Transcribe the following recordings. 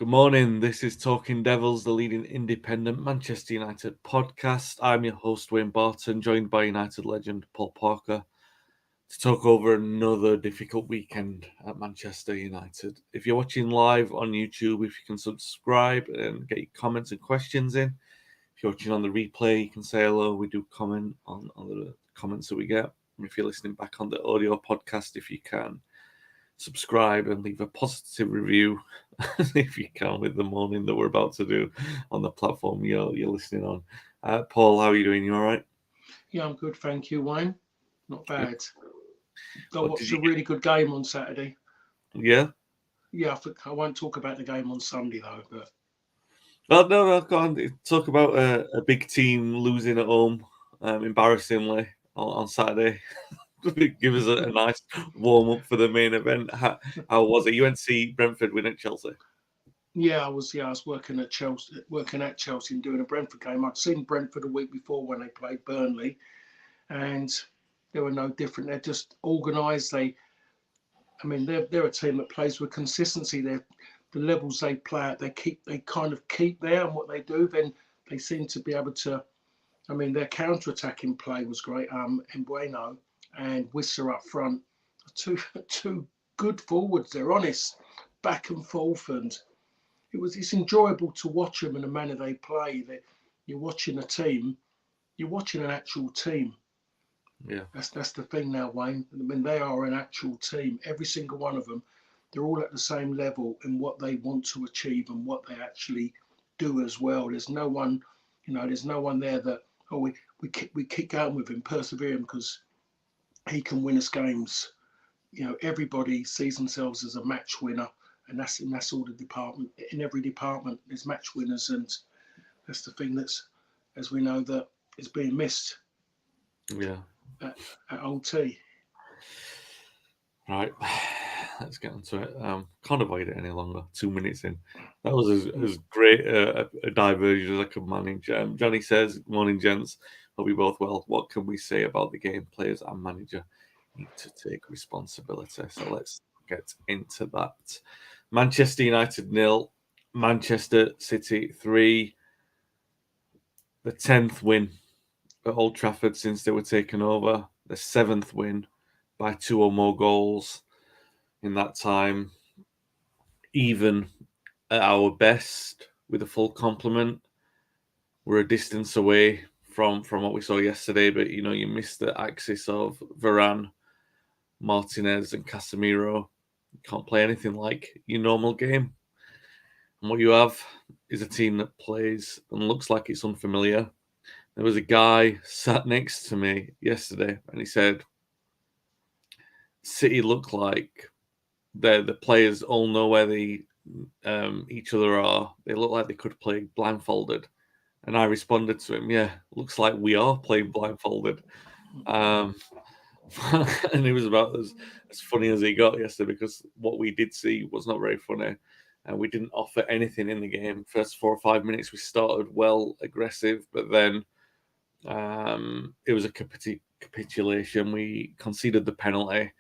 Good morning. This is Talking Devils, the leading independent Manchester United podcast. I'm your host, Wayne Barton, joined by United legend Paul Parker to talk over another difficult weekend at Manchester United. If you're watching live on YouTube, if you can subscribe and get your comments and questions in. If you're watching on the replay, you can say hello. We do comment on the comments that we get. And if you're listening back on the audio podcast, if you can, subscribe and leave a positive review if you can with the morning that we're about to do on the platform you're listening on. Paul, how are you doing? You all right? Yeah, I'm good, thank you, Wayne. Not bad. I What did watched you a really good game on Saturday. Yeah? Yeah, I won't talk about the game on Sunday though. But Well, no, go on. Talk about a big team losing at home, embarrassingly, on Saturday. Give us a nice warm-up for the main event. How was it? You went to see Brentford win at Chelsea. yeah, I was working at Chelsea and doing a Brentford game. I'd seen Brentford a week before when they played Burnley, and they were no different. They're just organised. They're a team that plays with consistency. The levels they play at, they kind of keep there, and what they do, then they seem to be able to. Their counter-attacking play was great. Bueno and Wissa up front, two good forwards. They're honest, back and forth, and it's enjoyable to watch them in the manner they play. That you're watching a team, you're watching an actual team. Yeah. That's the thing now, Wayne. They are an actual team. Every single one of them, they're all at the same level in what they want to achieve and what they actually do as well. There's no one, there's no one there that we keep going with him, persevere him because he can win us games. Everybody sees themselves as a match winner, and that's all the department. In every department, there's match winners, and that's the thing that's, as we know, that is being missed Yeah. at Old T. Right, let's get onto it. Can't avoid it any longer. 2 minutes in, that was as great a diversion as I could manage. Johnny says, "Good morning, gents. Hope you both well. What can we say about the game? Players and manager need to take responsibility." So let's get into that. Manchester United 0, Manchester City 3. The 10th win at Old Trafford since they were taken over. The 7th win by 2 or more goals in that time. Even at our best, with a full complement, we're a distance away from what we saw yesterday. But you miss the axis of Varane, Martinez, and Casemiro. You can't play anything like your normal game. And what you have is a team that plays and looks like it's unfamiliar. There was a guy sat next to me yesterday, and he said, "City look like the players all know where each other are. They look like they could play blindfolded." And I responded to him, "Yeah, looks like we are playing blindfolded." Um, and it was about as funny as he got yesterday, because what we did see was not very funny. And we didn't offer anything in the game. First 4 or 5 minutes, we started well, aggressive, but then it was a capitulation. We conceded the penalty.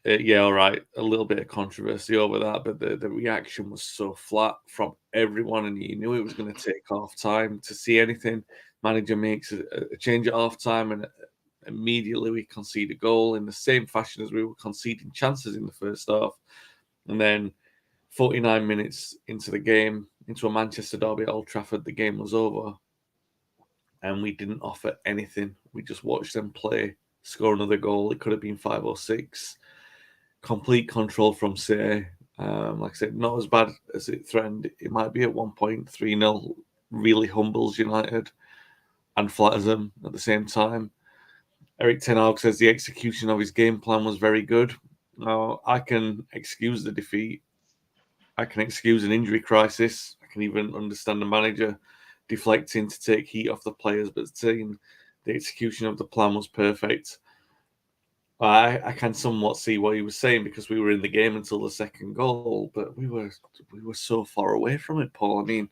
Yeah, all right, a little bit of controversy over that, but the reaction was so flat from everyone, and you knew it was going to take half time to see anything. Manager makes a change at half time, and immediately we concede a goal in the same fashion as we were conceding chances in the first half. And then 49 minutes into the game, into a Manchester derby at Old Trafford, the game was over, and we didn't offer anything. We just watched them play, score another goal. It could have been 5 or 6. Complete control from City. Like I said, not as bad as it threatened. It might be at 1.3 0. Really humbles United and flatters them at the same time. Eric Ten Hag says the execution of his game plan was very good. Now, I can excuse the defeat. I can excuse an injury crisis. I can even understand the manager deflecting to take heat off the players, but the execution of the plan was perfect. I can somewhat see what he was saying, because we were in the game until the second goal, but we were so far away from it, Paul. The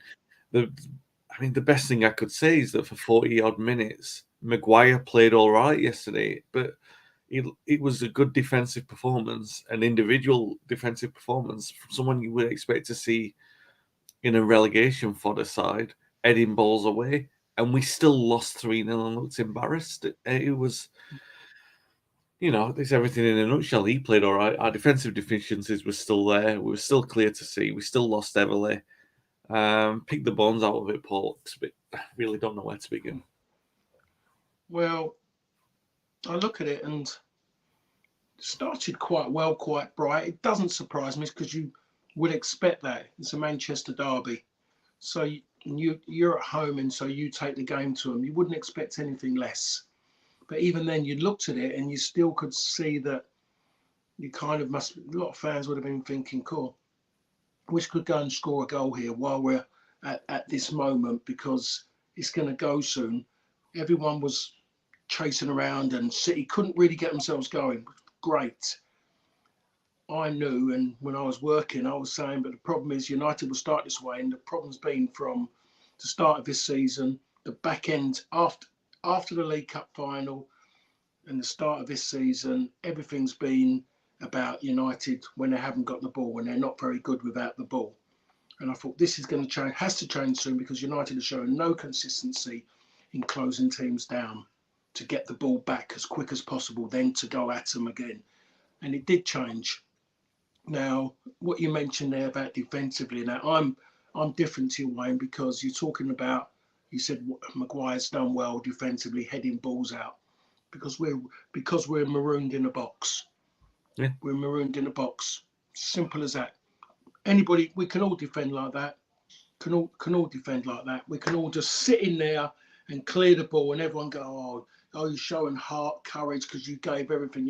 the best thing I could say is that for 40 odd minutes, Maguire played all right yesterday, but it was a good defensive performance, an individual defensive performance from someone you would expect to see in a relegation fodder side, heading balls away, and we still lost 3-0 and looked embarrassed. It was, it's everything in a nutshell. He played all right. Our defensive deficiencies were still there. We were still clear to see. We still lost heavily. Pick the bones out of it, Paul. I really don't know where to begin. Well, I look at it and started quite well, quite bright. It doesn't surprise me because you would expect that. It's a Manchester derby. So you're at home, and so you take the game to them. You wouldn't expect anything less. But even then, you looked at it and you still could see that you kind of must. A lot of fans would have been thinking, "Cool, we could go and score a goal here while we're at this moment because it's going to go soon." Everyone was chasing around, and City couldn't really get themselves going. Great. I knew, and when I was working, I was saying, but the problem is United will start this way, and the problem's been from the start of this season, the back end after the League Cup final, and the start of this season, everything's been about United when they haven't got the ball, when they're not very good without the ball. And I thought this is going to change, has to change soon because United are showing no consistency in closing teams down to get the ball back as quick as possible, then to go at them again. And it did change. Now, what you mentioned there about defensively, now I'm different to you, Wayne, because you're talking about, you said Maguire's done well defensively, heading balls out because we're marooned in a box. Yeah. We're marooned in a box. Simple as that. Anybody, we can all defend like that. Can all defend like that. We can all just sit in there and clear the ball, and everyone go, you're showing heart, courage because you gave everything.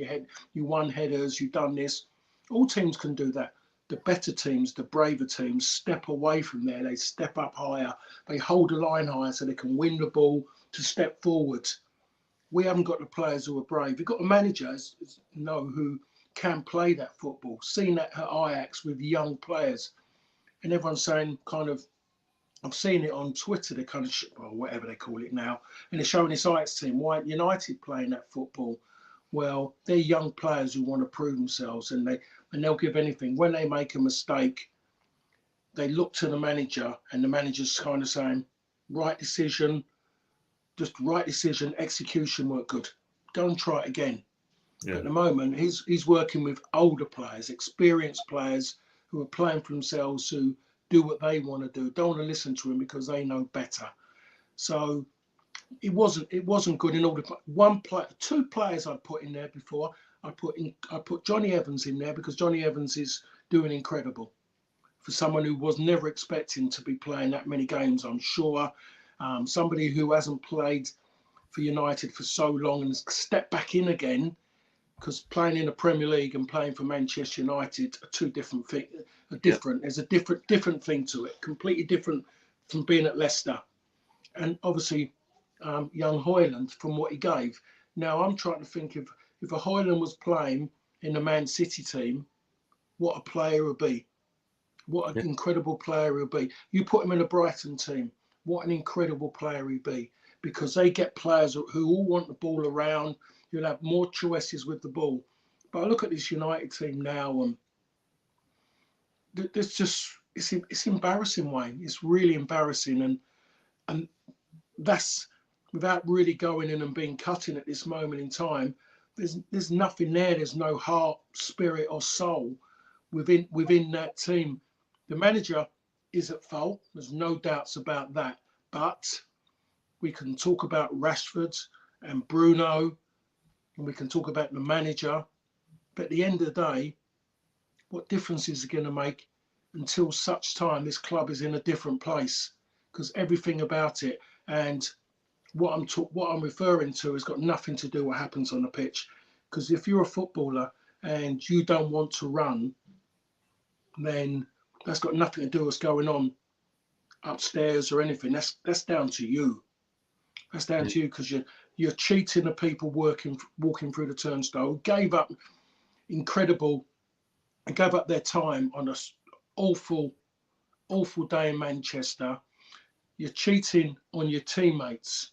You won headers, you done this. All teams can do that. The better teams, the braver teams, step away from there. They step up higher. They hold the line higher so they can win the ball to step forward. We haven't got the players who are brave. We've got a manager who can play that football. Seen that at Ajax with young players, and everyone's saying kind of, I've seen it on Twitter. They kind of, or whatever they call it now, and they're showing this Ajax team, White United, playing that football. Well, they're young players who want to prove themselves, and they'll give anything. When they make a mistake, they look to the manager, and the manager's kind of saying, right decision, just right decision, execution weren't good. Go and try it again. Yeah. But at the moment, he's working with older players, experienced players who are playing for themselves, who do what they want to do. Don't want to listen to him because they know better. So it wasn't good in all the two players I put in there before. I put Johnny Evans in there because Johnny Evans is doing incredible for someone who was never expecting to be playing that many games. I'm sure somebody who hasn't played for United for so long and stepped back in again, because playing in the Premier League and playing for Manchester United are two different things. There's a different thing to it, completely different from being at Leicester. And obviously, young Højlund from what he gave. Now I'm trying to think if a Højlund was playing in the Man City team, what a player would be. What an incredible player he'll be. You put him in a Brighton team, what an incredible player he'd be. Because they get players who all want the ball around. You'll have more choices with the ball. But I look at this United team now, and there's just it's embarrassing, Wayne. It's really embarrassing, and that's without really going in and being cutting at this moment in time. There's nothing there. There's no heart, spirit, or soul within that team. The manager is at fault. There's no doubts about that. But we can talk about Rashford and Bruno, and we can talk about the manager. But at the end of the day, what difference is it going to make until such time this club is in a different place? Because everything about it and what I'm referring to has got nothing to do with what happens on the pitch. Because if you're a footballer and you don't want to run, then that's got nothing to do with what's going on upstairs or anything. That's down to you. That's down to you because you're cheating the people walking through the turnstile. Gave up their time on an awful day in Manchester. You're cheating on your teammates.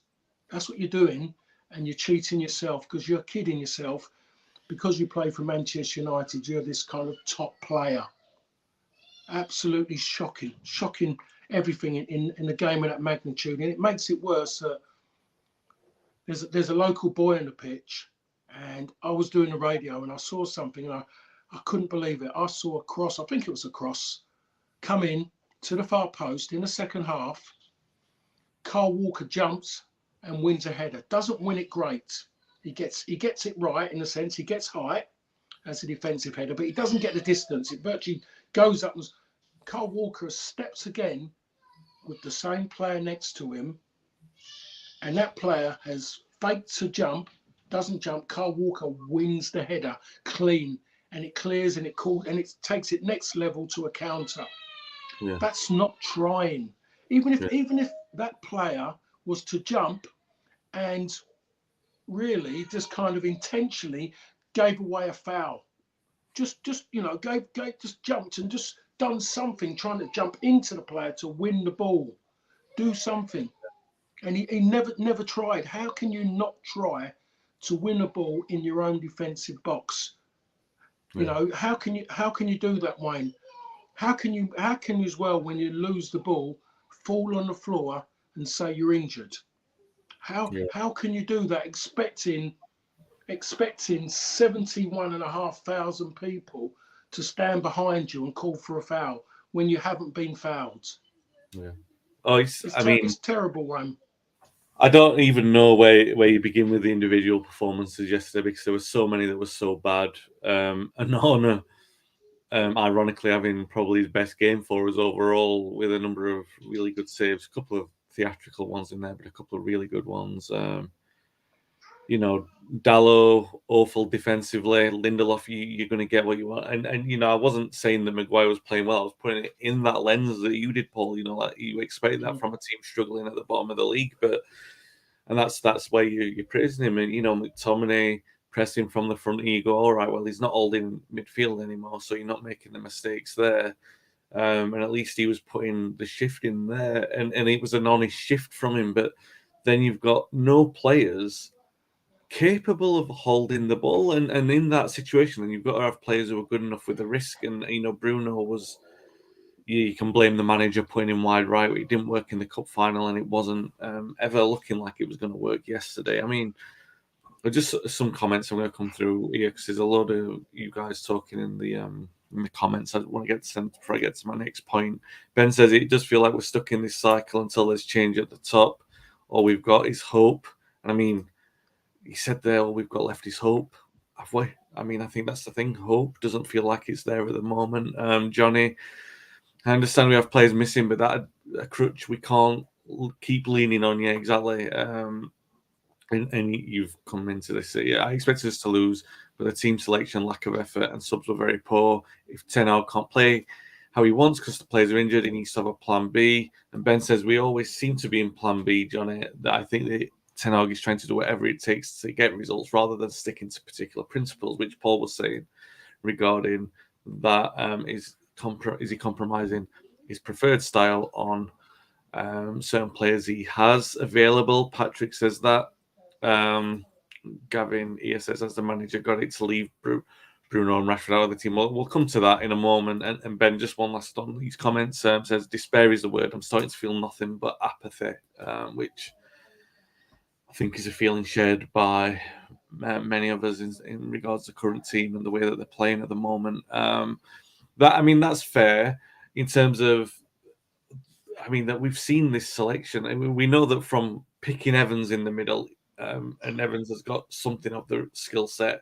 That's what you're doing, and you're cheating yourself because you're kidding yourself. Because you play for Manchester United, you're this kind of top player. absolutely shocking everything in a game of that magnitude, and it makes it worse that there's a local boy on the pitch, and I was doing the radio and I saw something and I couldn't believe it. I saw a cross, I think it was a cross, come in to the far post in the second half. Carl Walker jumps and wins a header. Doesn't win it great. He gets it right in a sense. He gets height as a defensive header, but he doesn't get the distance. It virtually goes up. And Carl Walker steps again with the same player next to him, and that player has faked to jump, doesn't jump. Carl Walker wins the header clean, and it clears and it takes it next level to a counter. Yeah, That's not trying. Even if yeah, even if that player was to jump and really just kind of intentionally gave away a foul, just gave just jumped and just done something, trying to jump into the player to win the ball, do something. And he never tried. How can you not try to win a ball in your own defensive box? You yeah, know, how can you do that, Wayne? How can you as well, when you lose the ball, fall on the floor and say you're injured? How yeah, how can you do that expecting 71,500 people to stand behind you and call for a foul when you haven't been fouled? yeah. Oh, It's I mean, it's terrible, Wayne. I don't even know where you begin with the individual performances yesterday because there were so many that were so bad. And Honor, ironically, having probably his best game for us overall with a number of really good saves, a couple of theatrical ones in there, but a couple of really good ones. You know, Dallo awful defensively. Lindelof, you're going to get what you want. And you know, I wasn't saying that Maguire was playing well. I was putting it in that lens that you did, Paul. You know, like you expect that Mm, from a team struggling at the bottom of the league, but and that's where you're praising him. And you know, McTominay pressing from the front, and you go, all right, well, he's not holding midfield anymore, so you're not making the mistakes there. And at least he was putting the shift in there, and it was an honest shift from him. But then you've got no players capable of holding the ball, and in that situation, then you've got to have players who are good enough with the risk. And you know, Bruno was. You can blame the manager putting him wide right. It didn't work in the cup final, and it wasn't ever looking like it was going to work yesterday. I mean, just some comments I'm going to come through here because there's a lot of you guys talking in the comments. I want to get to before I get to my next point. Ben says it does feel like we're stuck in this cycle until there's change at the top. All we've got is hope. And I mean, he said there, all we've got left is hope. Have we? I mean, I think that's the thing. Hope doesn't feel like it's there at the moment. Johnny, I understand we have players missing, but that a crutch we can't keep leaning on. Yeah, exactly. And you've come into this. Yeah, I expected us to lose, but the team selection, lack of effort, and subs were very poor. If Ten Hag can't play how he wants because the players are injured, he needs to have a plan B. And Ben says we always seem to be in plan B, Johnny. That I think that Ten Hag is trying to do whatever it takes to get results rather than sticking to particular principles, which Paul was saying regarding that. Is he compromising his preferred style on certain players he has available? Patrick says that. Um, Gavin says, as the manager, got it to leave Bruno and Rashford out of the team. We'll come to that in a moment. And Ben, just one last on these comments, says, despair is the word. I'm starting to feel nothing but apathy, which I think is a feeling shared by many of us in regards to the current team and the way that they're playing at the moment. I mean, that's fair in terms of, I mean, that we've seen this selection. I mean, we know that from picking Evans in the middle, and Evans has got something of the skill set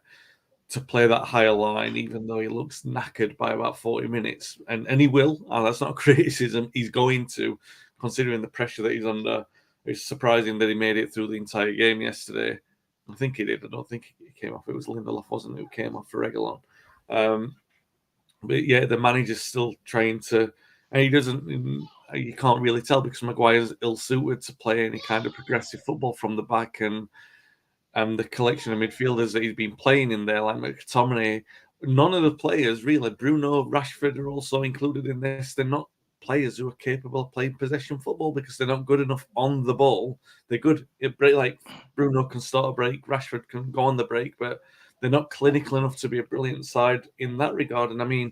to play that higher line, even though he looks knackered by about 40 minutes. And he will, and that's not a criticism, he's going to, considering the pressure that he's under. It's surprising that he made it through the entire game yesterday. I think he did. I don't think he came off. It was Lindelof, wasn't it, who came off for Reguilon. But yeah, the manager's still trying to, and he doesn't. You can't really tell because Maguire's ill-suited to play any kind of progressive football from the back, and the collection of midfielders that he's been playing in there, like McTominay, none of the players really, Bruno, Rashford are also included in this. They're not players who are capable of playing possession football because they're not good enough on the ball. They're good at break, like Bruno can start a break, Rashford can go on the break, but they're not clinical enough to be a brilliant side in that regard. And I mean,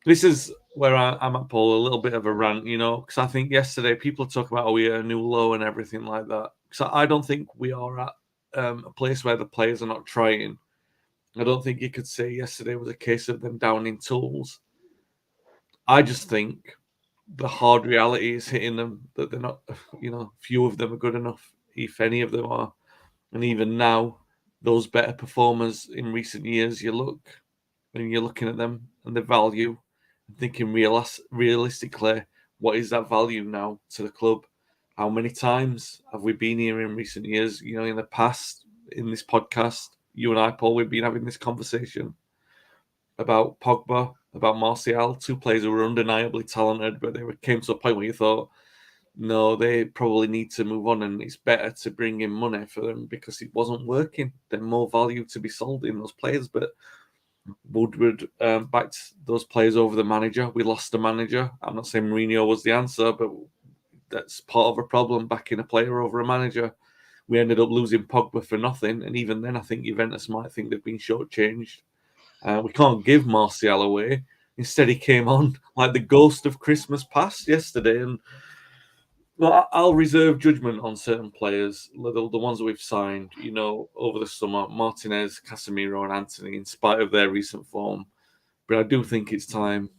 This is where I'm at, Paul, a little bit of a rant, because I think yesterday people talk about, we hit a new low and everything like that. So I don't think we are at a place where the players are not trying. I don't think you could say yesterday was a case of them downing tools. I just think the hard reality is hitting them, that they're not, few of them are good enough, if any of them are. And even now, those better performers in recent years, you're looking at them and the value, and thinking realistically, what is that value now to the club? How many times have we been here in recent years? In the past, in this podcast, you and I, Paul, we've been having this conversation about Pogba, about Martial, two players who were undeniably talented, but came to a point where you thought, no, they probably need to move on, and it's better to bring in money for them because it wasn't working. There's more value to be sold in those players. But Woodward backed those players over the manager. We lost the manager. I'm not saying Mourinho was the answer, but that's part of a problem, backing a player over a manager. We ended up losing Pogba for nothing, and even then, I think Juventus might think they've been shortchanged. We can't give Martial away. Instead, he came on like the ghost of Christmas past yesterday, and well, I'll reserve judgment on certain players, the ones that we've signed, over the summer, Martinez, Casemiro, and Anthony, in spite of their recent form. But I do think it's time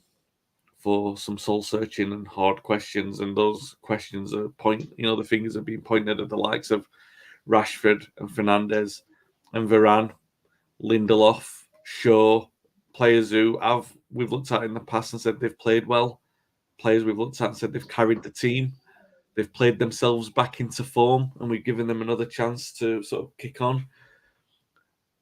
for some soul searching and hard questions, and those questions are the fingers are being pointed at the likes of Rashford and Fernandes and Varane, Lindelof, Shaw, players who we've looked at in the past and said they've played well, players we've looked at and said they've carried the team. They've played themselves back into form, and we've given them another chance to sort of kick on.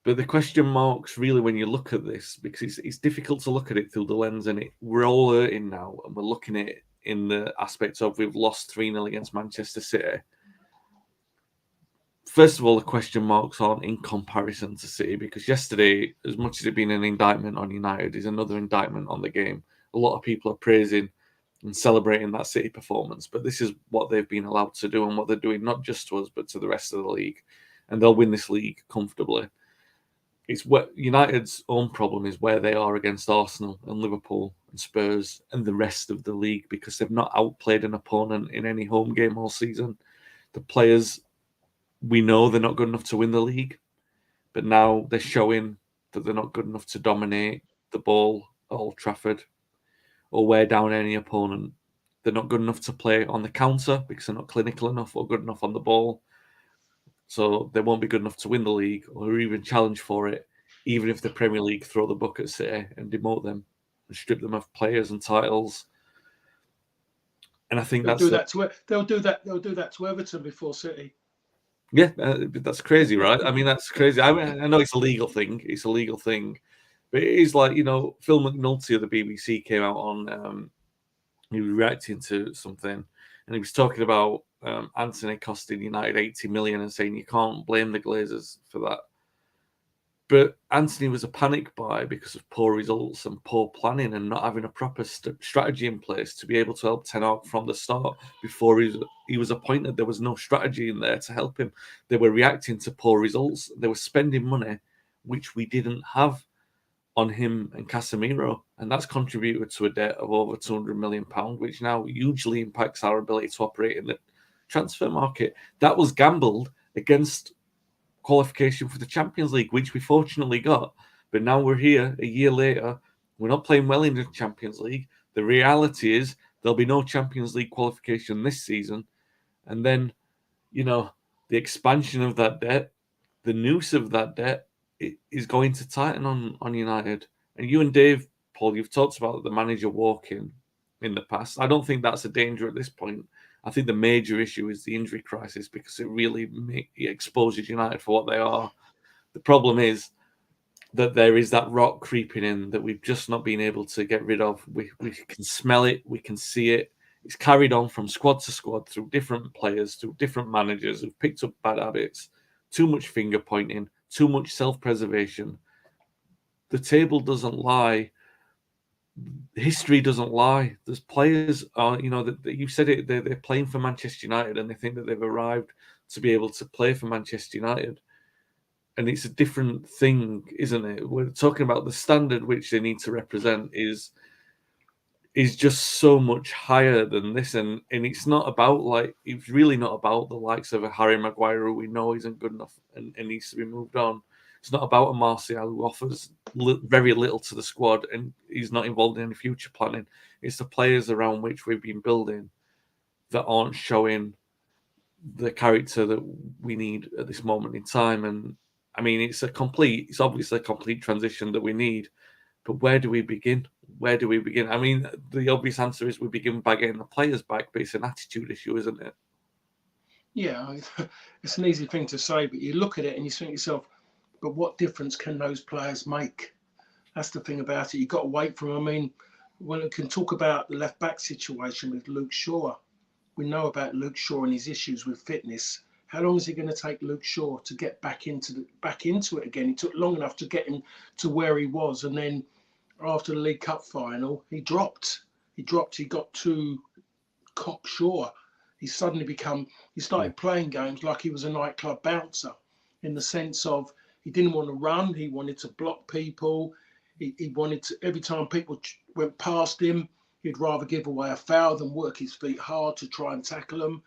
But the question marks really when you look at this, because it's difficult to look at it through the lens, and we're all hurting now, and we're looking at it in the aspects of we've lost 3-0 against Manchester City. First of all, the question marks aren't in comparison to City, because yesterday, as much as it been an indictment on United, is another indictment on the game. A lot of people are praising and celebrating that City performance, but this is what they've been allowed to do and what they're doing, not just to us, but to the rest of the league. And they'll win this league comfortably. It's what United's own problem is where they are against Arsenal and Liverpool and Spurs and the rest of the league, because they've not outplayed an opponent in any home game all season. The players, we know they're not good enough to win the league, but now they're showing that they're not good enough to dominate the ball at Old Trafford or wear down any opponent. They're not good enough to play on the counter because they're not clinical enough or good enough on the ball. So they won't be good enough to win the league or even challenge for it, even if the Premier League throw the book at City and demote them and strip them of players and titles. And I think They'll do that to they'll do that to Everton before City. Yeah, that's crazy, right? I mean, that's crazy. I know it's a legal thing. It's a legal thing. But it is like, Phil McNulty of the BBC came out on, he was reacting to something, and he was talking about Anthony costing United 80 million and saying you can't blame the Glazers for that. But Anthony was a panic buy because of poor results and poor planning and not having a proper strategy in place to be able to help Ten Hag from the start. Before he was appointed, there was no strategy in there to help him. They were reacting to poor results. They were spending money, which we didn't have on him and Casemiro. And that's contributed to a debt of over £200 million, which now hugely impacts our ability to operate in the transfer market. That was gambled against qualification for the Champions League, which we fortunately got. But now we're here a year later. We're not playing well in the Champions League. The reality is there'll be no Champions League qualification this season. And then, the expansion of that debt, the noose of that debt is going to tighten on United. And you and Dave, Paul, you've talked about the manager walking in the past. I don't think that's a danger at this point. I think the major issue is the injury crisis, because it really exposes United for what they are. The problem is that there is that rot creeping in that we've just not been able to get rid of. We can smell it, we can see it. It's carried on from squad to squad through different players, through different managers who've picked up bad habits, too much finger pointing, too much self-preservation. The table doesn't lie. History doesn't lie. There's players are, that you said it, they're playing for Manchester United and they think that they've arrived to be able to play for Manchester United. And it's a different thing, isn't it? We're talking about the standard which they need to represent is is just so much higher than this, and it's not about like it's really not about the likes of a Harry Maguire who we know isn't good enough and needs to be moved on. It's not about a Martial who offers very little to the squad and he's not involved in any future planning. It's the players around which we've been building that aren't showing the character that we need at this moment in time. And I mean, it's obviously a complete transition that we need. But where do we begin? Where do we begin? I mean, the obvious answer is we begin by getting the players back, but it's an attitude issue, isn't it? Yeah, it's an easy thing to say, but you look at it and you think to yourself, but what difference can those players make? That's the thing about it. You've got to wait for them. I mean, when we can talk about the left back situation with Luke Shaw, we know about Luke Shaw and his issues with fitness. How long is it going to take Luke Shaw to get back into it again? It took long enough to get him to where he was, and then after the League Cup final, he dropped. He got too cocksure. He started playing games like he was a nightclub bouncer, in the sense of he didn't want to run. He wanted to block people. He wanted to, every time people went past him, he'd rather give away a foul than work his feet hard to try and tackle them.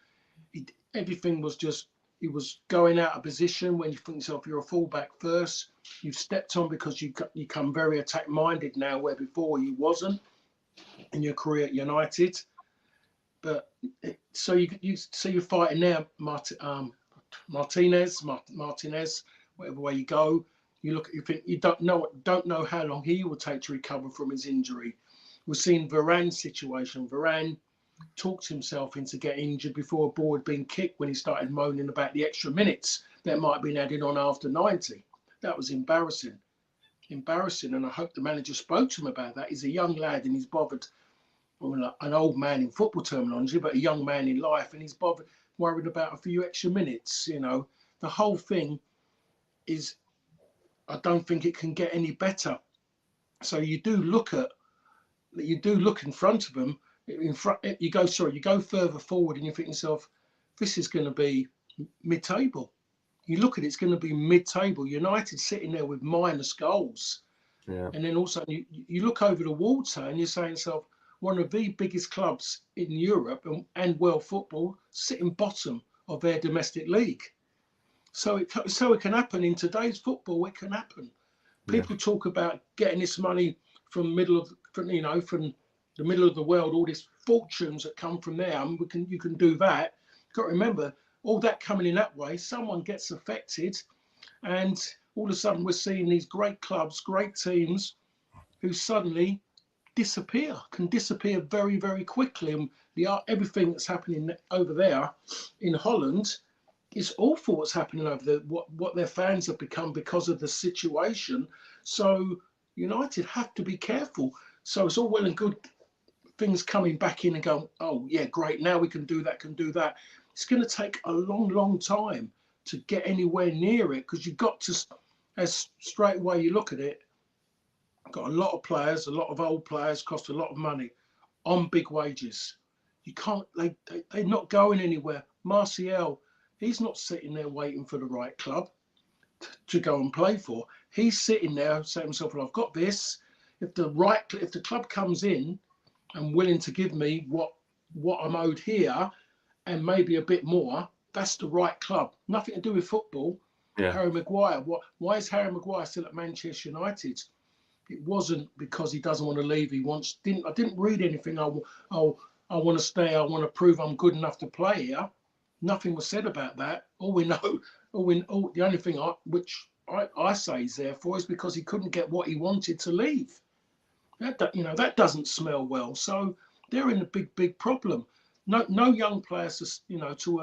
Everything was just, he was going out of position. When you think yourself, you're a fullback first, you've stepped on because you become very attack minded now, where before you wasn't in your career at United. But so you're fighting now, Martinez, whatever way you go. You look, you think you don't know how long he will take to recover from his injury. We've seen Varane's situation. Varane talked himself into getting injured before a ball had been kicked when he started moaning about the extra minutes that might have been added on after 90. That was embarrassing. And I hope the manager spoke to him about that. He's a young lad and he's bothered, well, an old man in football terminology, but a young man in life, and he's worried about a few extra minutes. The whole thing is, I don't think it can get any better. So you do look in front of them. You go further forward, and you think to yourself, this is going to be mid-table. You look at it, it's going to be mid-table. United sitting there with minus goals, Yeah. and then also you look over the water and you're saying to yourself, one of the biggest clubs in Europe and world football sitting bottom of their domestic league. So it can happen in today's football. It can happen. Yeah. People talk about getting this money from from the middle of the world, all these fortunes that come from there. And you can do that. You've got to remember, all that coming in that way, someone gets affected, and all of a sudden we're seeing these great clubs, great teams, who suddenly can disappear very, very quickly. And everything that's happening over there in Holland is awful. What's happening over there, what their fans have become because of the situation. So United have to be careful. So it's all well and good things coming back in and going, oh yeah, great, now we can do that, It's going to take a long, long time to get anywhere near it, because you've got to, as straight away you look at it, got a lot of players, a lot of old players, cost a lot of money on big wages. You can't, they're not going anywhere. Martial, he's not sitting there waiting for the right club to go and play for. He's sitting there saying to himself, well, I've got this. If the club comes in and willing to give me what I'm owed here and maybe a bit more, that's the right club. Nothing to do with football. Yeah. Harry Maguire. Why is Harry Maguire still at Manchester United? It wasn't because he doesn't want to leave. I didn't read anything. I want to stay. I want to prove I'm good enough to play here. Nothing was said about that. All we know, the only thing I say is therefore is because he couldn't get what he wanted to leave. That doesn't smell well. So they're in a big problem. No young players, to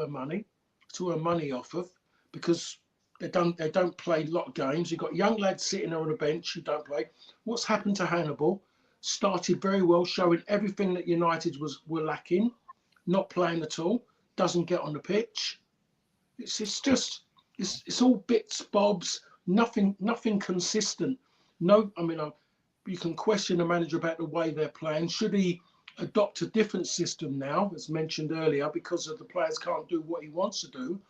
earn money off of, because they don't play a lot of games. You've got young lads sitting there on the bench who don't play. What's happened to Hannibal? Started very well, showing everything that United were lacking, not playing at all, doesn't get on the pitch. It's all bits, bobs, nothing consistent. No, I mean, you can question the manager about the way they're playing. Should he adopt a different system now, as mentioned earlier, because of the players can't do what he wants to do?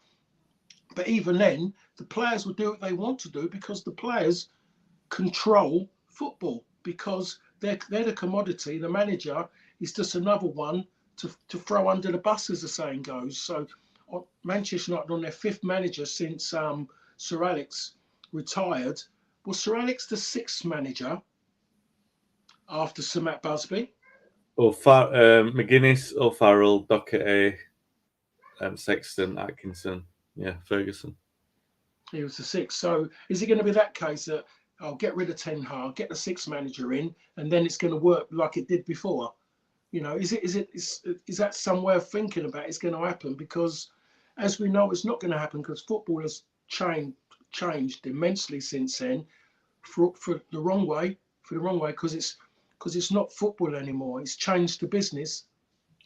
But even then, the players will do what they want to do, because the players control football, because they're the commodity. The manager It's just another one to throw under the bus, as the saying goes. So Manchester United on their fifth manager since Sir Alex retired. Was Sir Alex the sixth manager after Sir Matt Busby? McGuinness, O'Farrell, Doherty, Sexton, Atkinson, yeah, Ferguson. He was the sixth. So is it going to be that case that I'll get rid of Ten Hag, get the sixth manager in, and then it's going to work like it did before? You know, is that some way of thinking about it's going to happen? Because as we know, it's not going to happen because football has changed immensely since then for the wrong way, because it's not football anymore. It's changed to business.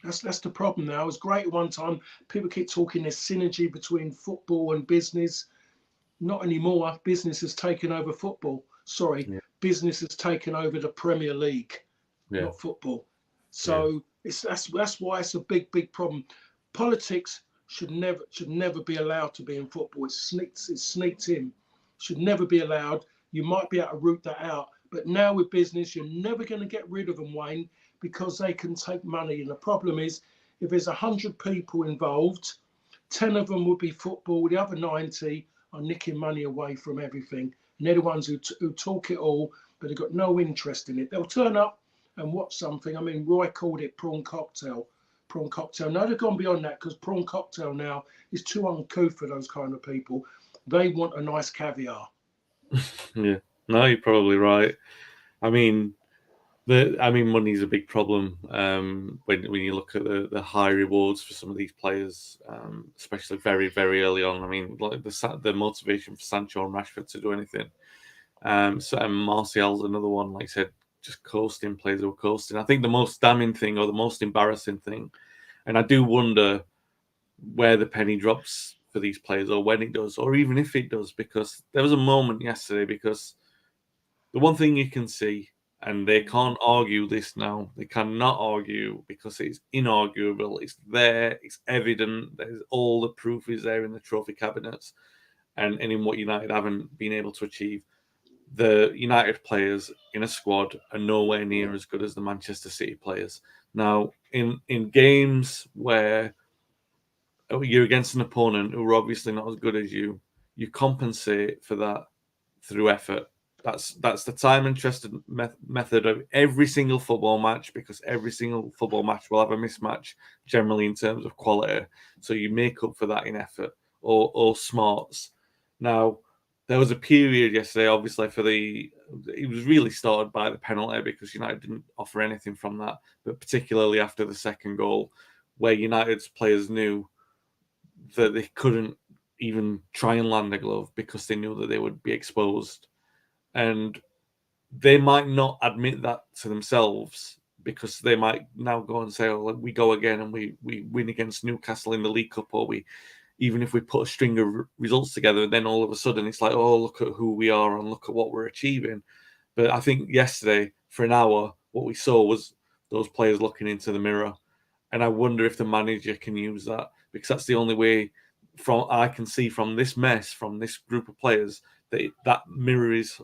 That's the problem now. It was great at one time. People keep talking there's synergy between football and business. Not anymore. Business has taken over football. Sorry, Yeah. business has taken over the Premier League, Yeah. not football. So that's why it's a big problem. Politics should never be allowed to be in football. It's sneaked in. Should never be allowed. You might be able to root that out, but now with business, you're never going to get rid of them, Wayne, because they can take money. And the problem is, if there's 100 people involved, 10 of them would be football. The other 90 are nicking money away from everything. And they're the ones who talk it all, but they've got no interest in it. They'll turn up and watch something. I mean, Roy called it prawn cocktail. Now they've gone beyond that because prawn cocktail now is too uncouth for those kind of people. They want a nice caviar. Yeah, no, you're probably right. I mean, money's a big problem when you look at the high rewards for some of these players, especially very very early on. I mean, like the motivation for Sancho and Rashford to do anything. And Martial's another one. Like I said, just coasting players who are coasting. I think the most damning thing or the most embarrassing thing, and I do wonder where the penny drops for these players, or when it does, or even if it does, because there was a moment yesterday. Because the one thing you can see, and they can't argue this now, they cannot argue because it's inarguable, it's there, it's evident, there's all the proof is there in the trophy cabinets and in what United haven't been able to achieve. The United players in a squad are nowhere near as good as the Manchester City players. Now, in games where you're against an opponent who are obviously not as good as you compensate for that through effort. That's the time and tested method of every single football match, because every single football match will have a mismatch generally in terms of quality. So you make up for that in effort or smarts. Now, there was a period yesterday, obviously, it was really started by the penalty because United didn't offer anything from that, but particularly after the second goal, where United's players knew that they couldn't even try and land a glove because they knew that they would be exposed. And they might not admit that to themselves because they might now go and say, oh, we go again and we win against Newcastle in the League Cup, or even if we put a string of results together, then all of a sudden it's like, oh, look at who we are and look at what we're achieving. But I think yesterday, for an hour, what we saw was those players looking into the mirror. And I wonder if the manager can use that, because that's the only way I can see from this mess, from this group of players, that mirror is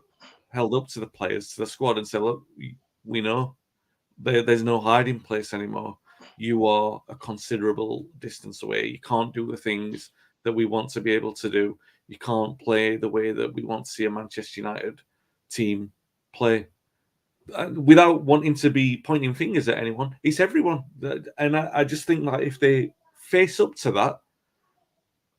held up to the players, to the squad, and say, look, we know there's no hiding place anymore. You are a considerable distance away. You can't do the things that we want to be able to do. You can't play the way that we want to see a Manchester United team play. Without wanting to be pointing fingers at anyone, it's everyone. And I just think that if they face up to that,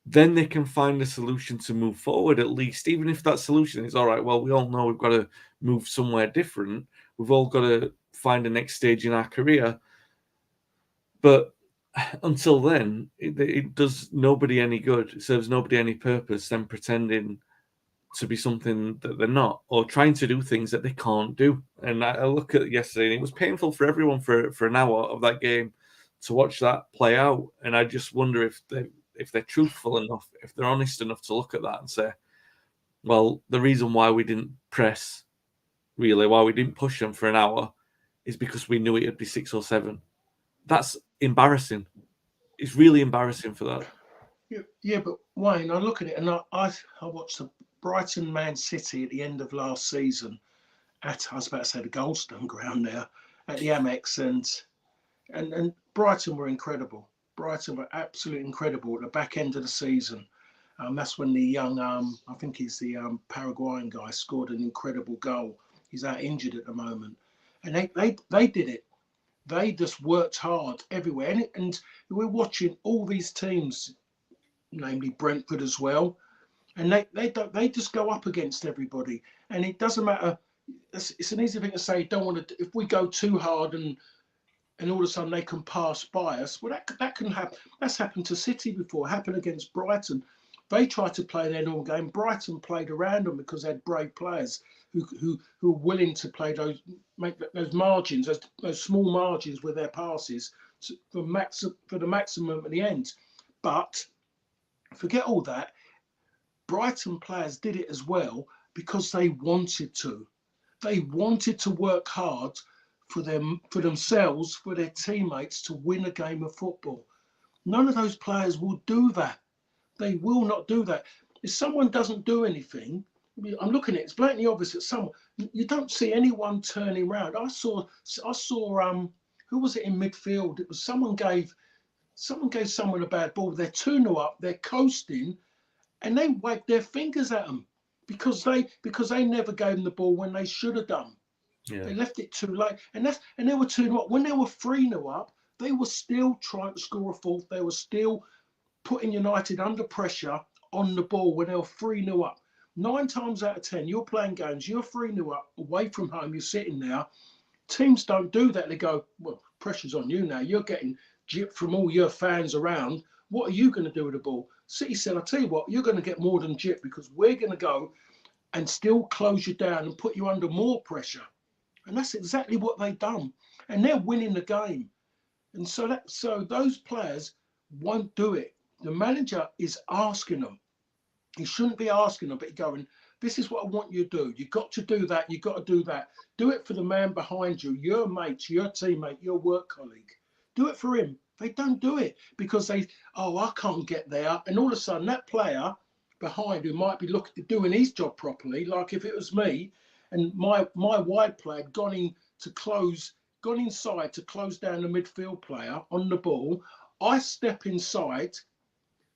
then they can find a solution to move forward, at least, even if that solution is all right. Well, we all know we've got to move somewhere different. We've all got to find a next stage in our career. But until then, it does nobody any good. It serves nobody any purpose, them pretending to be something that they're not, or trying to do things that they can't do. And I look at yesterday, and it was painful for everyone for an hour of that game to watch that play out. And I just wonder if they're truthful enough, if they're honest enough to look at that and say, well, the reason why we didn't press, really, why we didn't push them for an hour, is because we knew it'd be 6 or 7. That's embarrassing. It's really embarrassing for that. Yeah, but Wayne, I look at it and I watched the Brighton Man City at the end of last season I was about to say the Goldstone ground there at the Amex, and And Brighton were incredible. Brighton were absolutely incredible at the back end of the season. That's when the young, I think he's the Paraguayan guy, scored an incredible goal. He's out injured at the moment. And they did it. They just worked hard everywhere. And we're watching all these teams, namely Brentford as well, and they just go up against everybody. And it doesn't matter. It's an easy thing to say. Don't want to. If we go too hard and all of a sudden they can pass by us. Well, that can happen. That's happened to City before. It happened against Brighton. They tried to play their normal game. Brighton played around them because they had brave players who were willing to play make those margins, those small margins with their passes for the maximum at the end. But forget all that. Brighton players did it as well because they wanted to. They wanted to work hard for themselves, for their teammates to win a game of football. None of those players will do that. They will not do that. If someone doesn't do anything, I'm looking at it, it's blatantly obvious that someone, you don't see anyone turning around. I saw who was it in midfield? It was someone gave someone a bad ball. They're 2-0 up, they're coasting, and they waved their fingers at them because they never gave them the ball when they should have done. Yeah. They left it too late, and they were 2-0 up. When they were 3-0 up, they were still trying to score a fourth. They were still putting United under pressure on the ball when they were 3-0 up. 9 times out of 10, you're playing games, you're 3-0 up, away from home, you're sitting there. Teams don't do that. They go, well, pressure's on you now. You're getting gypped from all your fans around. What are you going to do with the ball? City said, I'll tell you what, you're going to get more than gypped because we're going to go and still close you down and put you under more pressure. And that's exactly what they've done. And they're winning the game. And so those players won't do it. The manager is asking them. He shouldn't be asking them, but he's going, this is what I want you to do. You've got to do that. You've got to do that. Do it for the man behind you, your mate, your teammate, your work colleague. Do it for him. They don't do it because I can't get there. And all of a sudden, that player behind who might be doing his job properly, like if it was me and my wide player had gone inside to close down the midfield player on the ball, I step inside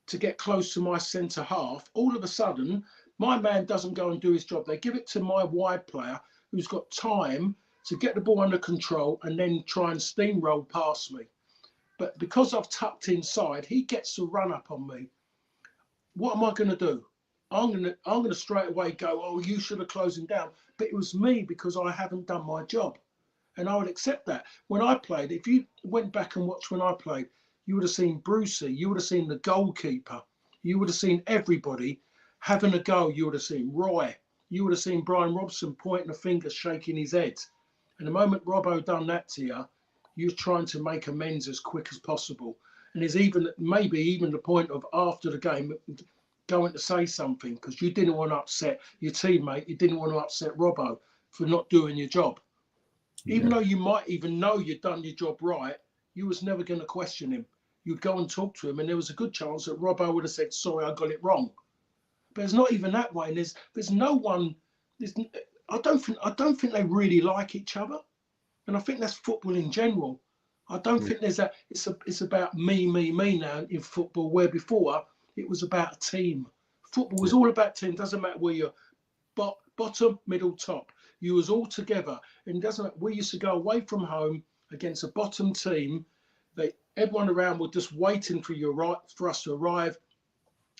to get close to my centre half. All of a sudden, my man doesn't go and do his job. They give it to my wide player who's got time to get the ball under control and then try and steamroll past me. But because I've tucked inside, he gets to run up on me. What am I going to do? I'm going to straight away go, oh, you should have closed him down. But it was me because I haven't done my job. And I would accept that. When I played, if you went back and watched when I played, you would have seen Brucey, you would have seen the goalkeeper, you would have seen everybody having a go. You would have seen Roy, you would have seen Brian Robson pointing a finger, shaking his head. And the moment Robbo done that to you, you're trying to make amends as quick as possible. And there's maybe even the point of after the game going to say something because you didn't want to upset your teammate, you didn't want to upset Robbo for not doing your job. Even though you might even know you'd done your job right, you was never going to question him. You'd go and talk to him, and there was a good chance that Robbo would have said, "Sorry, I got it wrong." But it's not even that way. And there's no one. I don't think they really like each other, and I think that's football in general. I don't think there's that. It's about me now in football. Where before it was about a team. Football was all about team. Doesn't matter where you're bottom, middle, top. You was all together. And it doesn't matter. We used to go away from home against a bottom team. Everyone around was just waiting for us to arrive.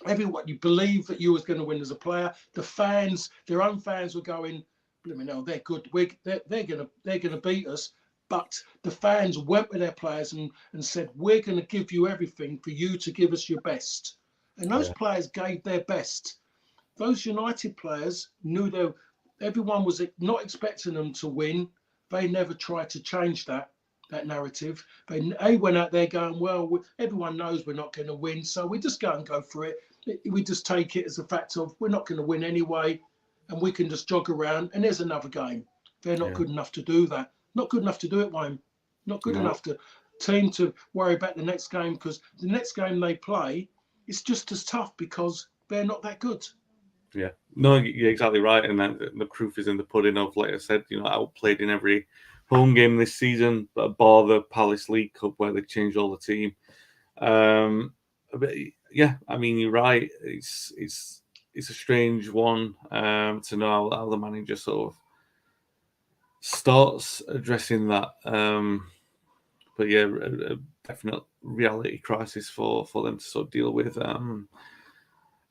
Everyone, you believe that you was going to win as a player. The fans, their own fans were going, they're good. They're going to beat us. But the fans went with their players and said, we're going to give you everything for you to give us your best. And those players gave their best. Those United players knew everyone was not expecting them to win. They never tried to change that narrative. They went out there going, well, everyone knows we're not going to win, so we just go for it. We just take it as a fact of we're not going to win anyway, and we can just jog around, and there's another game. They're not good enough to do that. Not good enough to do it, Wayne. Not good enough to team to worry about the next game, because the next game they play is just as tough because they're not that good. Yeah, no, you're exactly right, and the proof is in the pudding of, like I said, outplayed in every home game this season, bar the Palace League Cup where they changed all the team. But yeah, I mean, you're right. It's a strange one to know how the manager sort of starts addressing that. But yeah, a definite reality crisis for them to sort of deal with.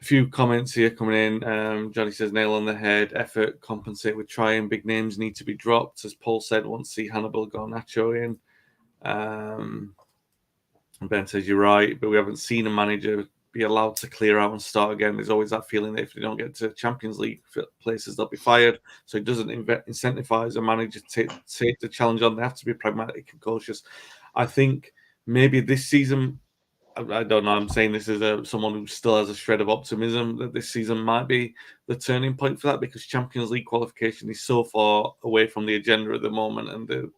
A few comments here coming in. Johnny says, nail on the head, effort, compensate with trying. Big names need to be dropped. As Paul said, want to see Hannibal Garnacho in. Ben says, you're right, but we haven't seen a manager be allowed to clear out and start again. There's always that feeling that if they don't get to Champions League places, they'll be fired. So it doesn't incentivize a manager to take the challenge on. They have to be pragmatic and cautious. I think maybe this season, I don't know, I'm saying this as someone who still has a shred of optimism that this season might be the turning point for that, because Champions League qualification is so far away from the agenda at the moment, and the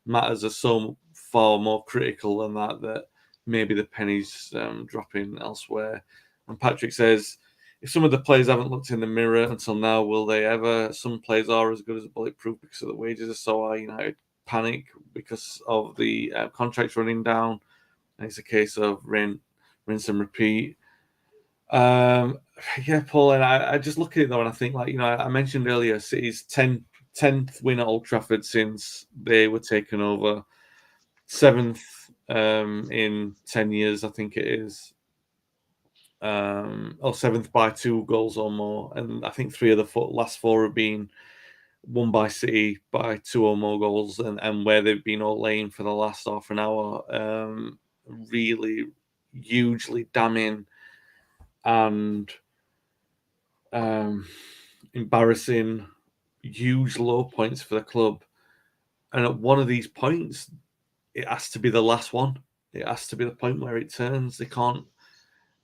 matters are so far more critical than that maybe the penny's dropping elsewhere. And Patrick says, if some of the players haven't looked in the mirror until now, will they ever? Some players are as good as bulletproof because of the wages are so high. United panic because of the contracts running down. And it's a case of rinse and repeat. Yeah, Paul, and I just look at it though, and I think, like, I mentioned earlier, City's 10th win at Old Trafford since they were taken over, 7th in 10 years, I think it is. Or 7th by 2 goals or more, and I think 3 of the last 4 have been won by City by 2 or more goals, and where they've been all laying for the last half an hour. Really hugely damning and embarrassing, huge low points for the club. And at one of these points, it has to be the last one. It has to be the point where it turns. They can't.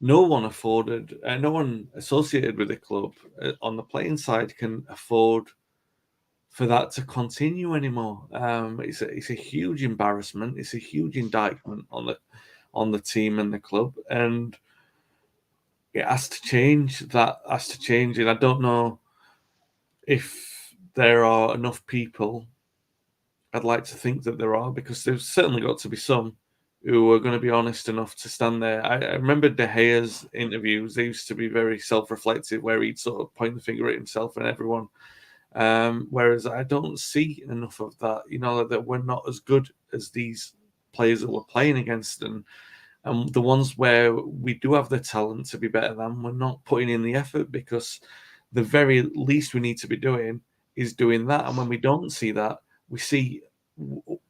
No one no one associated with the club on the playing side can afford for that to continue anymore. It's a huge embarrassment. It's a huge indictment on the team and the club, and it has to change. That has to change, and I don't know if there are enough people. I'd like to think that there are, because there's certainly got to be some who are going to be honest enough to stand there. I remember De Gea's interviews. They used to be very self-reflective, where he'd sort of point the finger at himself and everyone. Whereas I don't see enough of that, that we're not as good as these players that we're playing against. And the ones where we do have the talent to be better than, we're not putting in the effort, because the very least we need to be doing is doing that. And when we don't see that, we see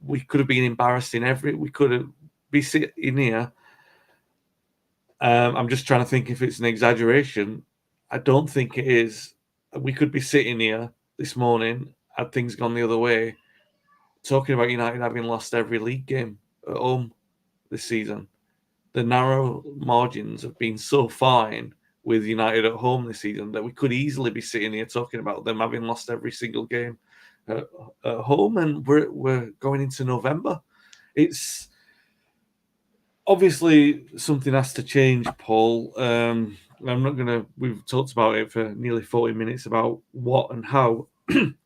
we could have been embarrassed we could have be sitting here. I'm just trying to think if it's an exaggeration. I don't think it is. We could be sitting here this morning, had things gone the other way, talking about United having lost every league game at home this season. The narrow margins have been so fine with United at home this season that we could easily be sitting here talking about them having lost every single game at home, and we're going into November. It's obviously something has to change, Paul. I'm not going to. We've talked about it for nearly 40 minutes about what and how,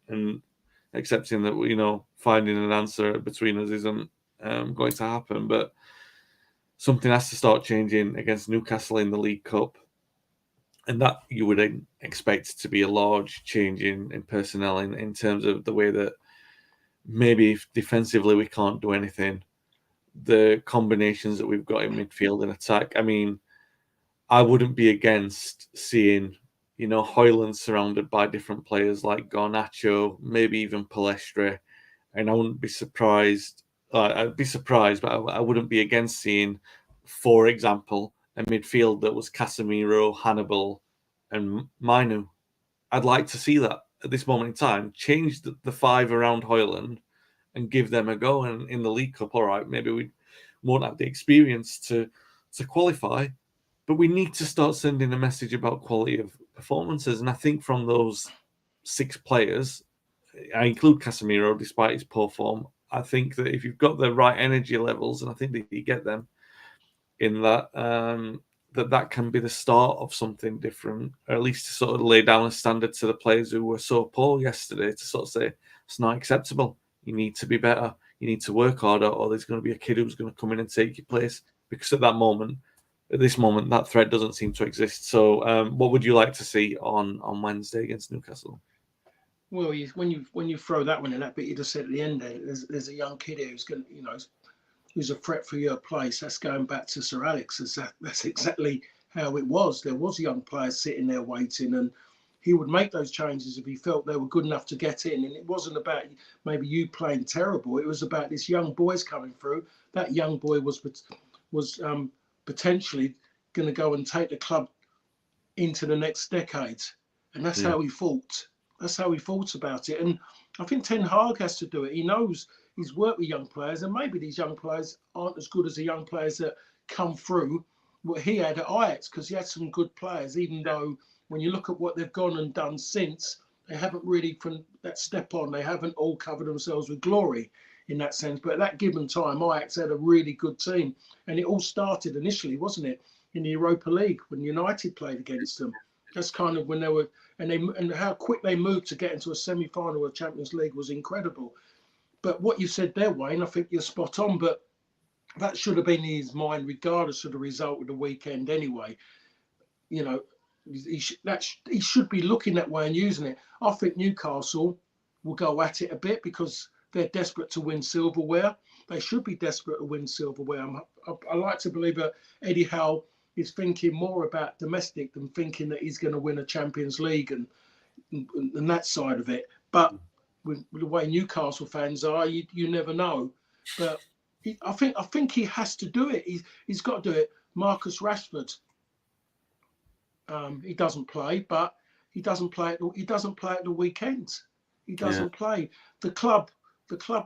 and accepting that finding an answer between us isn't going to happen, but something has to start changing against Newcastle in the League Cup. And that you would expect to be a large change in personnel in terms of the way that maybe if defensively we can't do anything, the combinations that we've got in midfield and attack. I mean, I wouldn't be against seeing, Højlund surrounded by different players like Garnacho, maybe even Palestre. And I wouldn't be surprised. I'd be surprised, but I wouldn't be against seeing, for example, a midfield that was Casemiro, Hannibal, and Mainu. I'd like to see that at this moment in time. Change the 5 around Højlund and give them a go. And in the League Cup, all right, maybe we won't have the experience to qualify, but we need to start sending a message about quality of performances. And I think from those 6 players, I include Casemiro, despite his poor form, I think that if you've got the right energy levels, and I think that you get them in that, that can be the start of something different, or at least to sort of lay down a standard to the players who were so poor yesterday, to sort of say it's not acceptable. you need to be better, you need to work harder, or there's going to be a kid who's going to come in and take your place. Because at this moment, that threat doesn't seem to exist. So, what would you like to see on Wednesday against Newcastle? Well, when you throw that one in, that bit you just said at the end there, there's a young kid here who's going to, who's a threat for your place. That's going back to Sir Alex. That's exactly how it was. There was young players sitting there waiting, and he would make those changes if he felt they were good enough to get in. And it wasn't about maybe you playing terrible. It was about this young boys coming through. That young boy was potentially going to go and take the club into the next decade, and that's Yeah, how he fought. That's how he thought about it. And I think Ten Hag has to do it. He knows he's worked with young players, and maybe these young players aren't as good as the young players that come through what he had at Ajax, because he had some good players, even though when you look at what they've gone and done since, they haven't really, from that step on, they haven't all covered themselves with glory in that sense. But at that given time, Ajax had a really good team. And it all started initially, wasn't it, in the Europa League when United played against them. That's kind of when they were, and how quick they moved to get into a semi-final of Champions League was incredible. But what you said there, Wayne, I think you're spot on. But that should have been in his mind, regardless of the result of the weekend. Anyway, you know, he should be looking that way and using it. I think Newcastle will go at it a bit because they're desperate to win silverware. They should be desperate to win silverware. I like to believe that Eddie Howe is thinking more about domestic than thinking that he's going to win a Champions League and that side of it. But with the way Newcastle fans are, you never know. But I think he has to do it. He's got to do it. Marcus Rashford, he doesn't play, but he doesn't play. He doesn't play at the weekends. He yeah, doesn't play. The club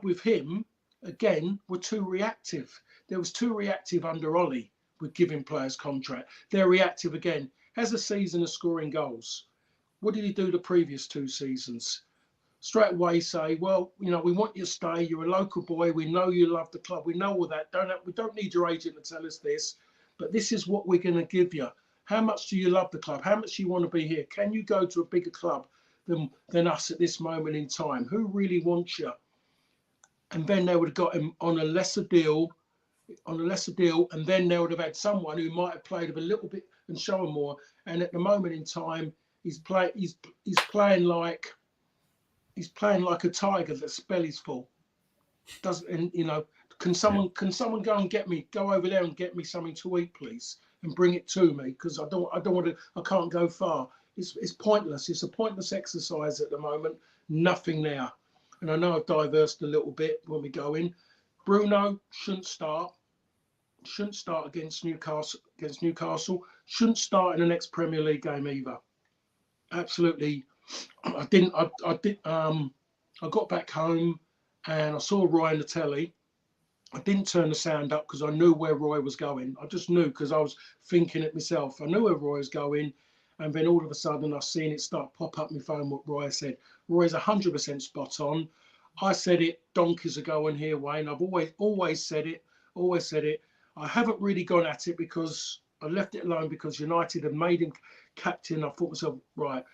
with him again were too reactive. There was too reactive under Ollie with giving players contract. They're reactive again. Has a season of scoring goals. What did he do the previous 2 seasons? Straight away say, well, we want you to stay. You're a local boy. We know you love the club. We know all that. We don't need your agent to tell us this, but this is what we're going to give you. How much do you love the club? How much do you want to be here? Can you go to a bigger club than us at this moment in time? Who really wants you? And then they would have got him on a lesser deal, and then they would have had someone who might have played a little bit and shown more. And at the moment in time, he's playing like a tiger that's belly's full. Doesn't and can yeah, someone go over there and get me something to eat, please, and bring it to me, because I don't want to. I can't go far. It's pointless. It's a pointless exercise at the moment. Nothing there. And I know I've diversed a little bit when we go in. Bruno shouldn't start. Shouldn't start against Newcastle. Shouldn't start in the next Premier League game either. Absolutely. I didn't. I did. I got back home and I saw Roy on the telly. I didn't turn the sound up because I knew where Roy was going. I just knew because I was thinking it myself. I knew where Roy was going. And then all of a sudden I seen it start pop up my phone what Roy said. Roy's 100% spot on. I said it donkeys ago on here, Wayne. I've always said it. Always said it. I haven't really gone at it because I left it alone because United had made him captain. I thought to myself, right.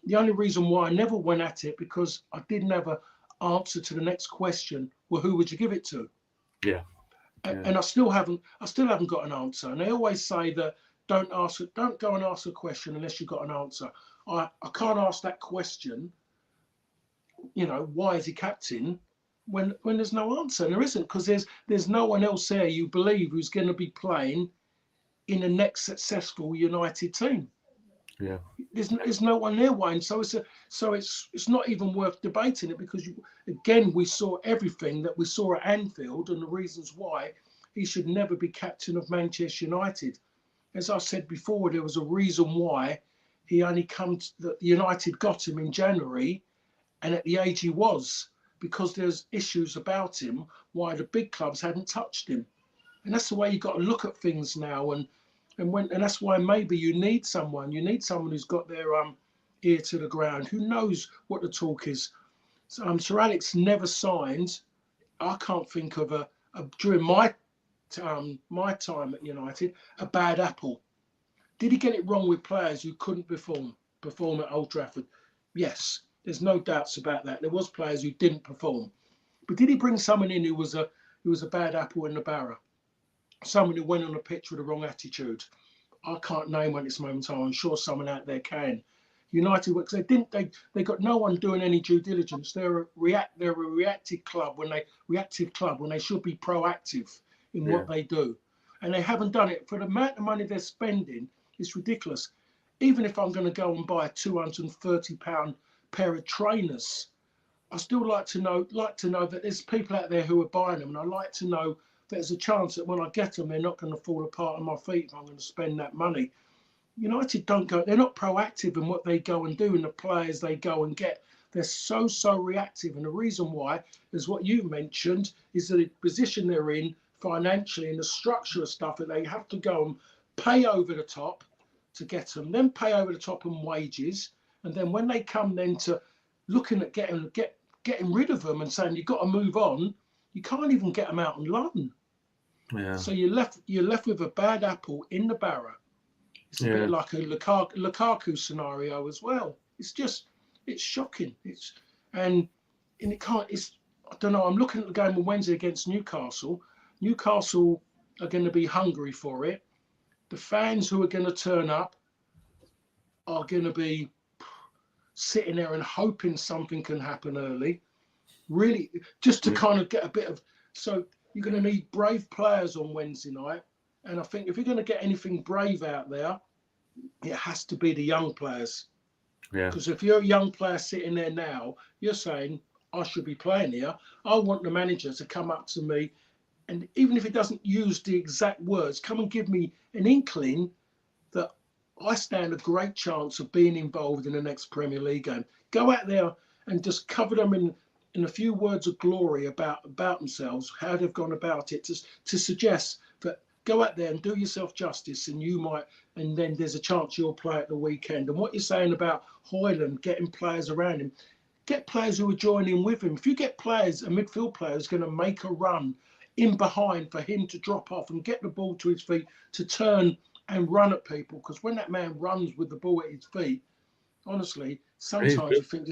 The only reason why I never went at it because I didn't have an answer to the next question. Well, who would you give it to? yeah, yeah, And I still haven't got an answer. And they always say that don't go and ask a question unless you've got an answer. I can't ask that question, why is he captain when there's no answer? And there isn't, because there's no one else there you believe who's going to be playing in the next successful United team. yeah, There's no one there, Wayne. So it's not even worth debating it because again we saw everything that we saw at Anfield and the reasons why he should never be captain of Manchester United. As I said before, there was a reason why he only that United got him in January and at the age he was, because there's issues about him why the big clubs hadn't touched him. And that's the way you've got to look at things now. And that's why maybe you need someone who's got their ear to the ground, who knows what the talk is. So, Sir Alex never signed. I can't think of during my time at United a bad apple. Did he get it wrong with players who couldn't perform at Old Trafford? Yes, there's no doubts about that. There was players who didn't perform, But did he bring someone in who was a bad apple in the barrel? Someone who went on the pitch with the wrong attitude? I can't name one at this moment in time. I'm sure someone out there can. United, because they got no one doing any due diligence. They're a reactive club when they should be proactive in what they do, and they haven't done it for the amount of money they're spending. It's ridiculous. Even if I'm going to go and buy a £230 pair of trainers, I still like to know that there's people out there who are buying them, and I like to know that there's a chance that when I get them, they're not going to fall apart on my feet if I'm going to spend that money. United don't go, they're not proactive in what they go and do and the players they go and get. They're so reactive. And the reason why is what you mentioned is the position they're in financially and the structure of stuff that they have to go and pay over the top to get them, then pay over the top on wages. And then when they come then to looking at getting rid of them and saying you've got to move on, you can't even get them out on loan. Yeah. So you're left with a bad apple in the barrel. It's a bit like a Lukaku scenario as well. It's shocking. And it can't. I don't know. I'm looking at the game on Wednesday against Newcastle. Newcastle are going to be hungry for it. The fans who are going to turn up are going to be sitting there and hoping something can happen early. Really, just to kind of get a bit of. So you're going to need brave players on Wednesday night. And I think if you're going to get anything brave out there, it has to be the young players. Yeah. Because if you're a young player sitting there now, you're saying, I should be playing here. I want the manager to come up to me, and even if he doesn't use the exact words, come and give me an inkling that I stand a great chance of being involved in the next Premier League game. Go out there and just cover them in a few words of glory about themselves, how they've gone about it, to suggest that go out there and do yourself justice, and then there's a chance you'll play at the weekend. And what you're saying about Højlund getting players around him, get players who are joining with him. If you get players, a midfield player is going to make a run in behind for him to drop off and get the ball to his feet to turn and run at people, because when that man runs with the ball at his feet, honestly, sometimes you think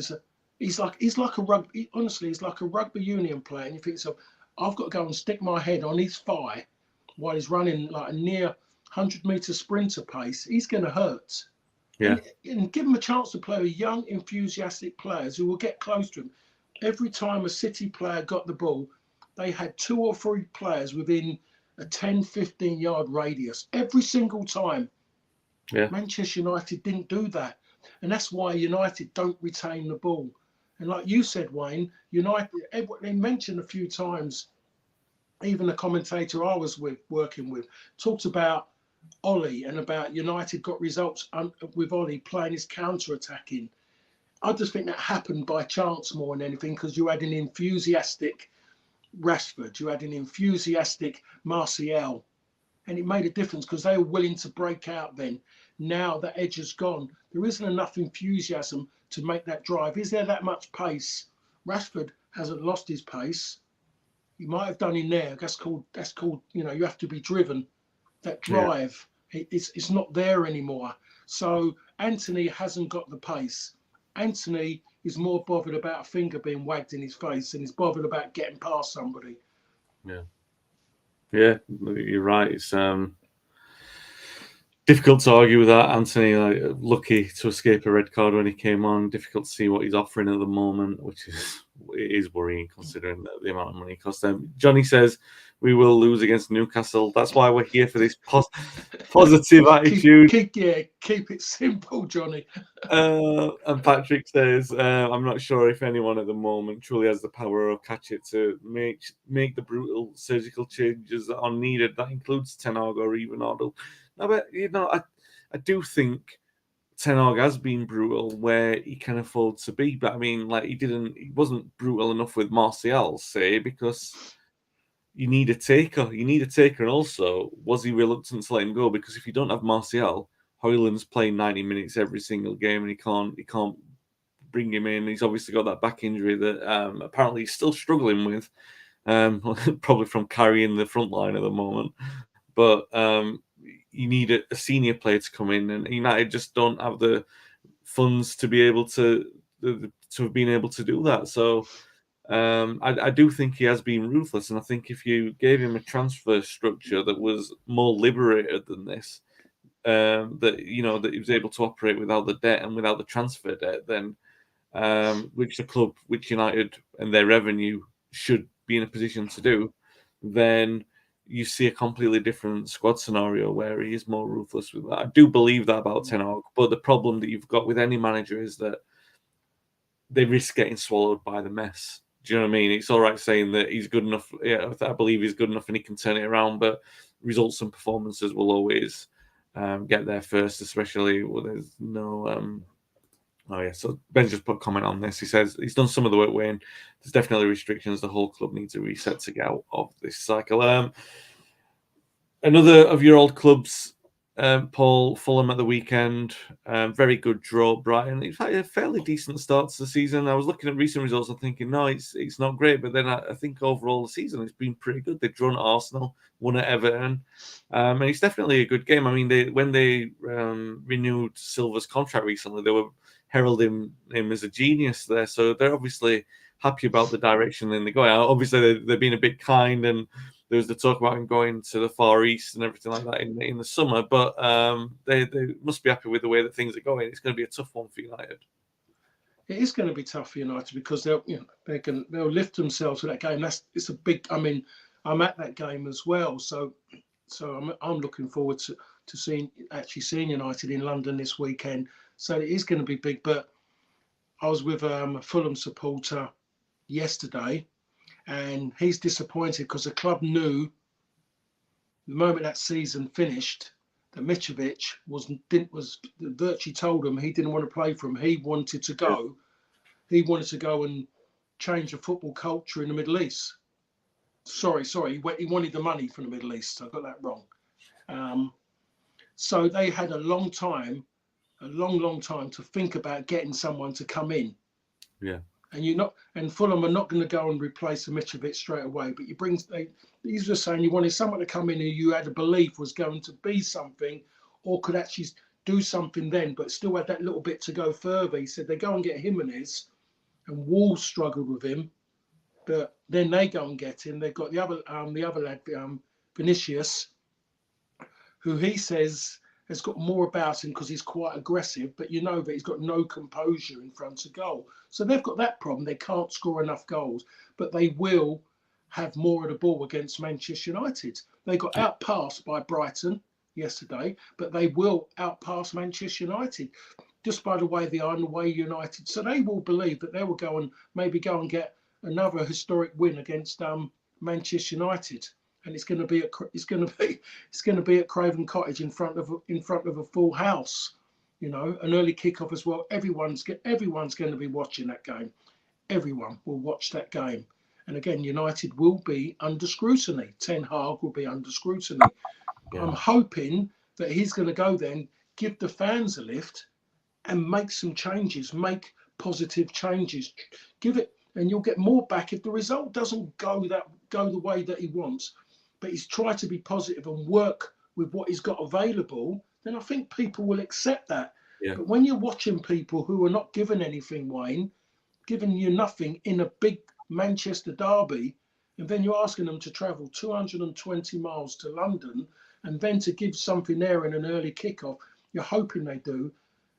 he's like a rugby. Honestly, he's like a rugby union player, and you think so. I've got to go and stick my head on his thigh while he's running like a near 100-meter sprinter pace. He's going to hurt. Yeah. And give him a chance to play with young, enthusiastic players who will get close to him. Every time a City player got the ball, they had 2 or 3 players within a 10, 15-yard radius. Every single time. Yeah. Manchester United didn't do that. And that's why United don't retain the ball. And like you said, Wayne, United, they mentioned a few times, even the commentator I was working with, talked about Ollie and about United got results with Ollie playing his counter-attacking. I just think that happened by chance more than anything, because you had an enthusiastic Rashford, you had an enthusiastic Martial, and it made a difference because they were willing to break out then. Now that edge has gone. There isn't enough enthusiasm to make that drive. Is there that much pace? Rashford hasn't lost his pace. He might have done in there. That's called, you have to be driven. That drive, it's not there anymore. So Anthony hasn't got the pace. Anthony is more bothered about a finger being wagged in his face and he's bothered about getting past somebody. Yeah, you're right. It's difficult to argue with that. Anthony, lucky to escape a red card when he came on. Difficult to see what he's offering at the moment, which is worrying considering the amount of money it costs them. Johnny says we will lose against Newcastle. That's why we're here for this positive attitude. Keep it simple, Johnny. And Patrick says, I'm not sure if anyone at the moment truly has the power or catch it to make the brutal surgical changes that are needed. That includes Ten Hag or even Odell. No, but I do think Ten Hag has been brutal where he can afford to be. But I mean, he wasn't brutal enough with Martial, say, because you need a taker. And also, was he reluctant to let him go? Because if you don't have Martial, Højlund's playing 90 minutes every single game, and he can't bring him in. He's obviously got that back injury that apparently he's still struggling with, probably from carrying the front line at the moment. But you need a senior player to come in, and United just don't have the funds to be able to have been able to do that. So I do think he has been ruthless, and I think if you gave him a transfer structure that was more liberated than this, that that he was able to operate without the debt and without the transfer debt, then which United and their revenue should be in a position to do, then you see a completely different squad scenario where he is more ruthless with that. I do believe that about Ten Hag, but the problem that you've got with any manager is that they risk getting swallowed by the mess. Do you know what I mean? It's all right saying that he's good enough. Yeah, I believe he's good enough and he can turn it around, but results and performances will always get there first, especially when there's no. Oh yeah, so Ben's just put a comment on this. He says he's done some of the work, Wayne. There's definitely restrictions. The whole club needs a reset to get out of this cycle. Another of your old clubs, Paul, Fulham at the weekend. Very good draw, Brighton. It's had a fairly decent start to the season. I was looking at recent results and thinking, no, it's not great. But then I think overall the season it's been pretty good. They've drawn at Arsenal, won at Everton, and it's definitely a good game. I mean, when they renewed Silva's contract recently, they were heralding him as a genius there. So they're obviously happy about the direction they're going. Obviously, they're being a bit kind, and there was the talk about him going to the Far East and everything like that in the summer. But they must be happy with the way that things are going. It's going to be a tough one for United. It is going to be tough for United because they'll lift themselves for that game. It's a big. I mean, I'm at that game as well, so I'm looking forward to seeing United in London this weekend. So it is going to be big. But I was with a Fulham supporter yesterday, and he's disappointed because the club knew the moment that season finished that Mitrovic was virtually told him he didn't want to play for him. He wanted to go. He wanted to go and change the football culture in the Middle East. Sorry. He wanted the money from the Middle East. I got that wrong. So they had a long time to think about getting someone to come in. Yeah. And Fulham are not going to go and replace Mitrovic straight away. But he's just saying you wanted someone to come in who you had a belief was going to be something, or could actually do something then, but still had that little bit to go further. He said they go and get Jimenez, and Wolves struggled with him, but then they go and get him. They've got the other lad, Vinicius, who he says has got more about him because he's quite aggressive, but you know that he's got no composure in front of goal. So they've got that problem. They can't score enough goals, but they will have more of the ball against Manchester United. They got outpassed by Brighton yesterday, but they will outpass Manchester United just by the way they are and the way United. So they will believe that they will go and get another historic win against Manchester United. And it's going to be at Craven Cottage in front of a full house, an early kickoff as well. Everyone's going to be watching that game. Everyone will watch that game. And again, United will be under scrutiny. Ten Hag will be under scrutiny. Yeah. I'm hoping that he's going to go then, give the fans a lift, and make some changes, make positive changes. Give it, and you'll get more back if the result doesn't go the way that he wants. But he's tried to be positive and work with what he's got available, then I think people will accept that. Yeah. But when you're watching people who are not given anything, Wayne, giving you nothing in a big Manchester derby, and then you're asking them to travel 220 miles to London and then to give something there in an early kickoff, you're hoping they do.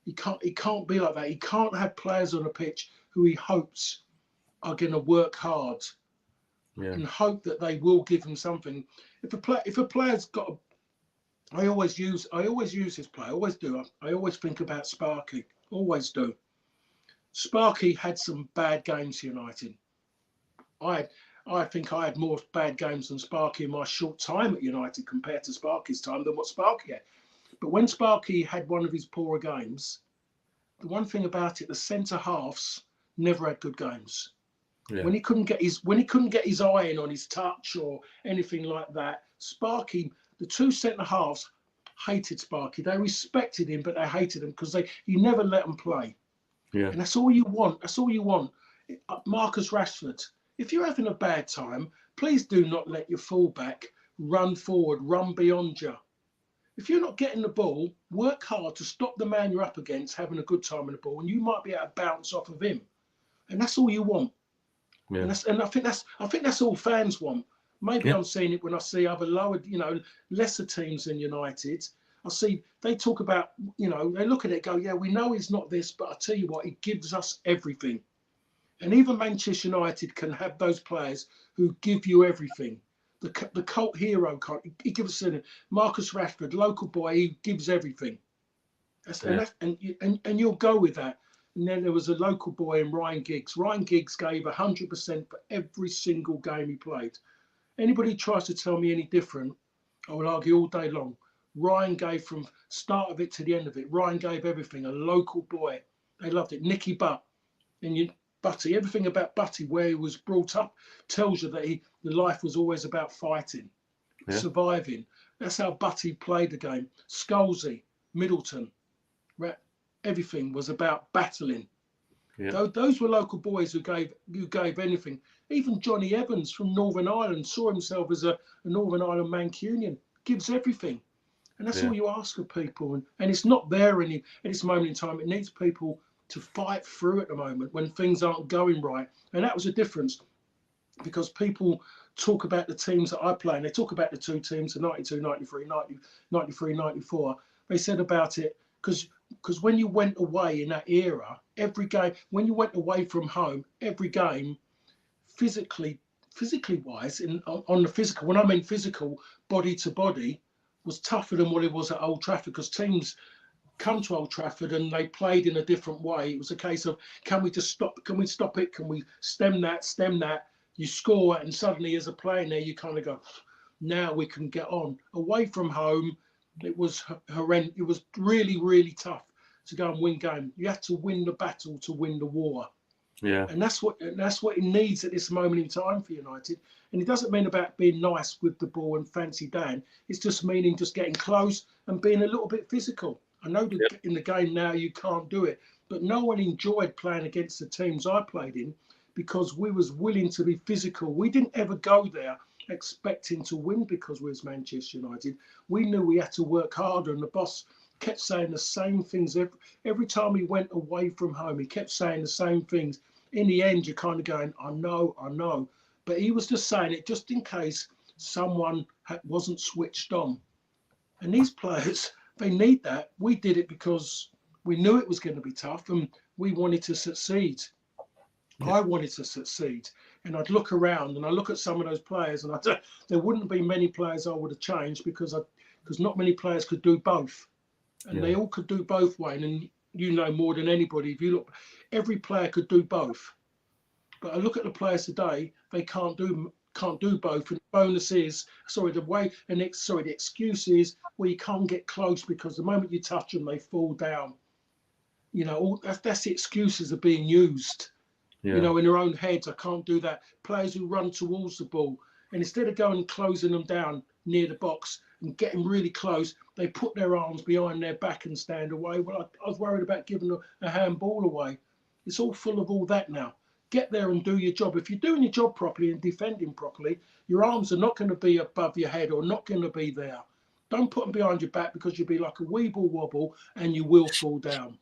He can't be like that. He can't have players on a pitch who he hopes are going to work hard. Yeah. And hope that they will give him something. If a player's got, I always use this player. I always do. I always think about Sparky. Always do. Sparky had some bad games for United. I think I had more bad games than Sparky in my short time at United compared to Sparky's time than what Sparky had. But when Sparky had one of his poorer games, the one thing about it, the centre halves never had good games. Yeah. When he couldn't get his eye in on his touch or anything like that, Sparky, the two centre halves hated Sparky. They respected him, but they hated him because he never let them play. Yeah. And that's all you want. That's all you want. Marcus Rashford, if you're having a bad time, please do not let your fullback run forward, run beyond you. If you're not getting the ball, work hard to stop the man you're up against having a good time in the ball, and you might be able to bounce off of him. And that's all you want. Yeah. And I think that's all fans want. Maybe Yeah. I'm seeing it when I see other lower, lesser teams than United. I see they talk about, they look at it, go, yeah, we know he's not this, but I tell you what, he gives us everything. And even Manchester United can have those players who give you everything. The cult hero, he gives us Marcus Rashford, local boy, he gives everything. Yeah. And you'll go with that. And then there was a local boy in Ryan Giggs. Ryan Giggs gave 100% for every single game he played. Anybody tries to tell me any different, I will argue all day long. Ryan gave from start of it to the end of it. Ryan gave everything. A local boy, they loved it. Nicky Butt and Butty, everything about Butty, where he was brought up, tells you that the life was always about fighting, Yeah. surviving. That's how Butty played the game. Scholesy, Middleton, everything was about battling. Yeah. Those were local boys who gave anything. Even Johnny Evans from Northern Ireland saw himself as a Northern Ireland Mancunian. Gives everything, and that's Yeah. all you ask of people. And it's not there at this moment in time. It needs people to fight through at the moment when things aren't going right. And that was a difference because people talk about the teams that I play, and they talk about the two teams, the 92, 93, 93, 94. They said about it because when you went away in that era, every game, when you went away from home, every game, physically, physically wise, on the physical, when I mean physical, body to body, was tougher than what it was at Old Trafford because teams come to Old Trafford and they played in a different way. It was a case of can we just stop? Can we stop it? Can we stem that? Stem that? You score, and suddenly, as a player there, you kind of go, now we can get on. Away from home, it was horrendous. It was really, really tough to go and win game. You have to win the battle to win the war. Yeah. And that's what it needs at this moment in time for United. And it doesn't mean about being nice with the ball and fancy Dan. It's just meaning just getting close and being a little bit physical. I know that Yeah. in the game now you can't do it, but no one enjoyed playing against the teams I played in because we was willing to be physical. We didn't ever go there expecting to win because we was Manchester United. We knew we had to work harder, and the boss kept saying the same things every time he went away from home. He kept saying the same things. In the end, you're kind of going, I know. But he was just saying it just in case someone wasn't switched on. And these players, they need that. We did it because we knew it was going to be tough and we wanted to succeed. Yeah. I wanted to succeed. And I'd look around and I look at some of those players, and there wouldn't be many players I would have changed because not many players could do both. And Yeah. they all could do both, Wayne. And you know more than anybody. If you look, every player could do both. But I look at the players today; they can't do both. And the bonus is, the excuse is, well, you can't get close because the moment you touch them, they fall down. That's the excuses are being used. Yeah. In their own heads, I can't do that. Players who run towards the ball, and instead of going and closing them down near the box and getting really close, they put their arms behind their back and stand away. Well, I was worried about giving a handball away. It's all full of all that now. Get there and do your job. If you're doing your job properly and defending properly, your arms are not going to be above your head or not going to be there. Don't put them behind your back because you'll be like a weeble wobble and you will fall down.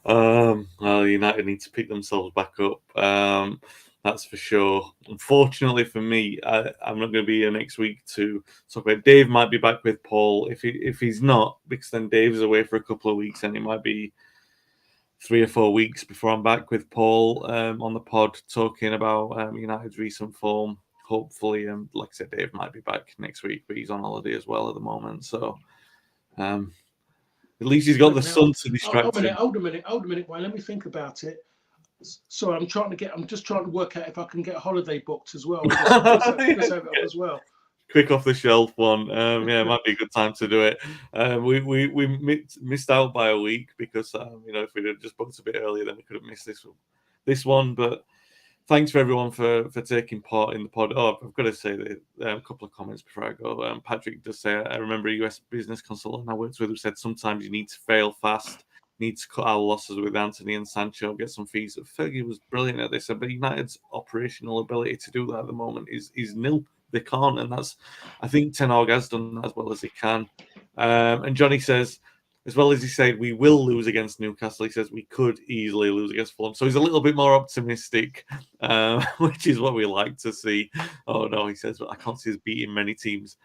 Well, United need to pick themselves back up. That's for sure. Unfortunately for me, I'm not going to be here next week to talk about. Dave might be back with Paul. If he's not, because then Dave's away for a couple of weeks, and it might be 3 or 4 weeks before I'm back with Paul on the pod talking about United's recent form. Hopefully, like I said, Dave might be back next week, but he's on holiday as well at the moment. So at least he's got Wait a the minute. sun to distract him. Hold a minute. Wait, let me think about it. Sorry, I'm just trying to work out if I can get a holiday booked as well. Just have it up as well. Quick off the shelf one. Yeah, it might be a good time to do it. We missed out by a week because if we'd have just booked a bit earlier, then we could have missed this one. But thanks for everyone for taking part in the pod. Oh, I've got to say that a couple of comments before I go. Patrick does say, I remember a US business consultant I worked with who said sometimes you need to fail fast, need to cut our losses with Anthony and Sancho, get some fees. Fergie was brilliant at this, but United's operational ability to do that at the moment is nil. They can't, and I think Ten Hag has done that as well as he can. And Johnny says, as well as he said, we will lose against Newcastle. He says we could easily lose against Fulham. So he's a little bit more optimistic, which is what we like to see. Oh, no, he says, I can't see us beating many teams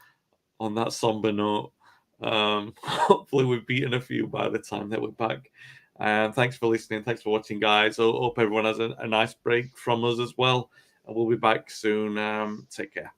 on that somber note. Hopefully we've beaten a few by the time that we're back. Thanks for listening. Thanks for watching, guys. I hope everyone has a nice break from us as well. And we'll be back soon. Take care.